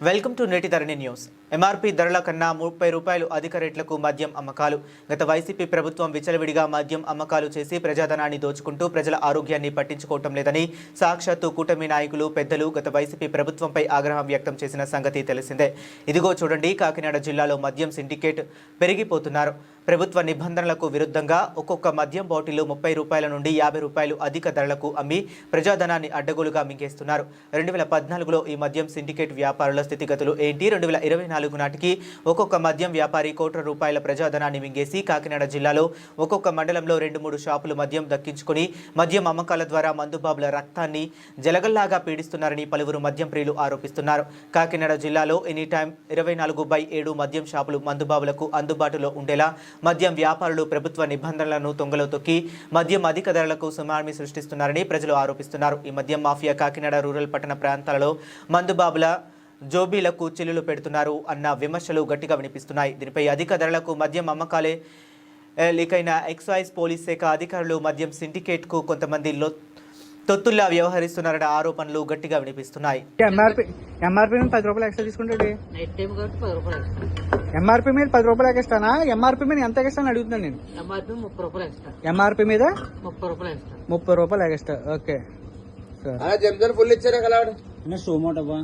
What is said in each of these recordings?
Welcome to నేటి ధరణి news. MRP ధరల కన్నా 30 రూపాయలు అధిక రేట్లకు మద్యం అమ్మకాలు. గత వైసీపీ ప్రభుత్వం విచలవిడిగా మద్యం అమ్మకాలు చేసి ప్రజాధనాన్ని దోచుకుంటూ ప్రజల ఆరోగ్యాన్ని పట్టించుకోవటం లేదని సాక్షాత్తు కూటమి నాయకులు పెద్దలు గత వైసీపీ ప్రభుత్వంపై ఆగ్రహం వ్యక్తం చేసిన సంగతి తెలిసిందే. ఇదిగో చూడండి, కాకినాడ జిల్లాలో మద్యం సిండికేట్ పెరిగిపోతున్నారు. ప్రభుత్వ నిబంధనలకు విరుద్ధంగా ఒక్కొక్క మద్యం బాటిల్ 30 రూపాయల నుండి 50 రూపాయలు అధిక ధరలకు అమ్మి ప్రజాధనాన్ని అడ్డగోలుగా మింగేస్తున్నారు. 2014లో ఈ మద్యం సిండికేట్ వ్యాపారుల స్థితిగతులు ఏంటి? 2024 నాటికి ఒక్కొక్క మద్యం వ్యాపారి కోట్ల రూపాయల ప్రజాధనాన్ని మింగేసి కాకినాడ జిల్లాలో ఒక్కొక్క మండలంలో 2-3 షాపులు మద్యం దక్కించుకుని మద్యం అమ్మకాల ద్వారా మందుబాబుల రక్తాన్ని జలగల్లాగా పీడిస్తున్నారని పలువురు మద్యం ప్రియులు ఆరోపిస్తున్నారు. కాకినాడ జిల్లాలో ఎనీ టైం 24/7 మద్యం షాపులు మందుబాబులకు అందుబాటులో ఉండేలా మద్యం వ్యాపారులు ప్రభుత్వ నిబంధనలను తొంగలో తొక్కి మద్యం అధిక ధరలకు సునామీ సృష్టిస్తున్నారని ప్రజలు ఆరోపిస్తున్నారు. ఈ మద్యం మాఫియా కాకినాడ రూరల్ పట్టణ ప్రాంతాలలో మందుబాబుల జోబీలకు చిల్లులు పెడుతున్నారు అన్న విమర్శలు గట్టిగా వినిపిస్తున్నాయి. దీనిపై అధిక ధరలకు మద్యం అమ్మకాలే లీకైన ఎక్సైజ్ పోలీస్ శాఖ అధికారులు మద్యం సిండికేట్కు కొంతమంది తొత్తుల్లా వ్యవహరిస్తున్నారన్న ఆరోపణలు గట్టిగా వినిపిస్తున్నాయి. ఎంఆర్పీ మీద 10 రూపాయలు ఎక్స్ట్రా తీసుకుంటాడు. ఎంఆర్పీ మీద 10 రూపాయలు ఎక్స్ట్రానా? ఎంఆర్పీ మీద ఎంత ఎక్స్ట్రా అని అడుగుతున్నాను నేను. ఎంఆర్పీ మీద 30 రూపాయలు ఎక్స్ట్రా. ఓకే జంజన్ ఫుల్ ఇచ్చారా కదా సోమోటబ్బా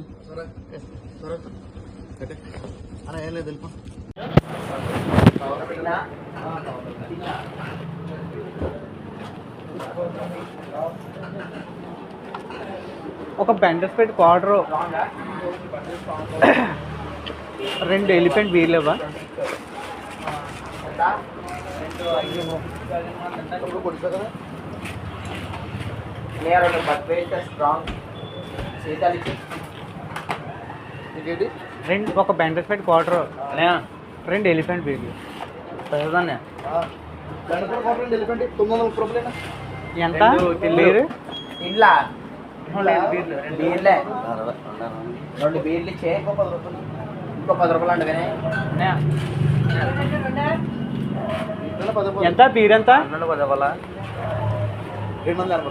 ఒక బెండర్స్పేట్ క్వార్టర్ 2 ఎలిఫెంట్ బీర్లు ఇవ్వ. ఒక బెండర్స్పేట్ క్వార్టర్ 2 ఎలిఫెంట్ బీర్లు ఎంత బీరు? ఇంట్లో బీర్లే 2 బీర్లు ఇచ్చే ఇంకో 10 రూపాయలు అంటే ఎంత బీర్? ఎంత 280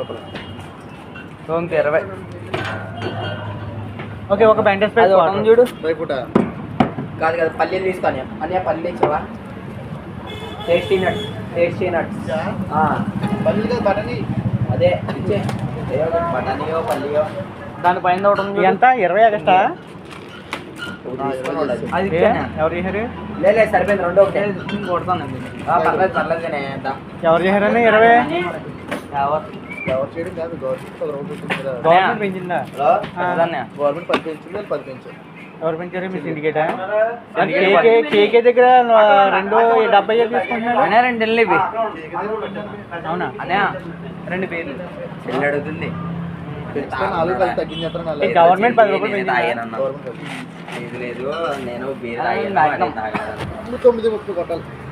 రూపాయలు. ఇంకా 20. ఓకే ఒక బెండర్స్పేట్ చూడు కాదు కదా, పల్లీలు తీసుకోని అన్నయ్య పల్లీలు ఇచ్చావా? టేస్టీ నట్స్ పల్లీలు బఠానీ అదే ఇచ్చే బఠానీయో పల్లీయో దానిపైన ఒకటి ఉంది. ఎంత 20 ఎక్స్ట్రా? ఎవరు చేశారు? లేదు సరిపోయింది. 2 ఒకటే కొడతాను. పర్లేదునే. ఎవరు చేశారని 20? గవర్నమెంట్ పెంచిందా? గవర్నమెంట్ 10 పెంచింది. 10 పెంచారు. ఎవరు పెంచారు? మీ సిండికేటా? కేకే దగ్గర 2.70 తీసుకుంటున్నారు. 2 వెళ్ళివి. అవునా? 2 పేర్లు చెల్లి అడుగుతుంది. గవర్నమెంట్ 10 రూపాయలు లేదు నేను 9 కొట్టాలి.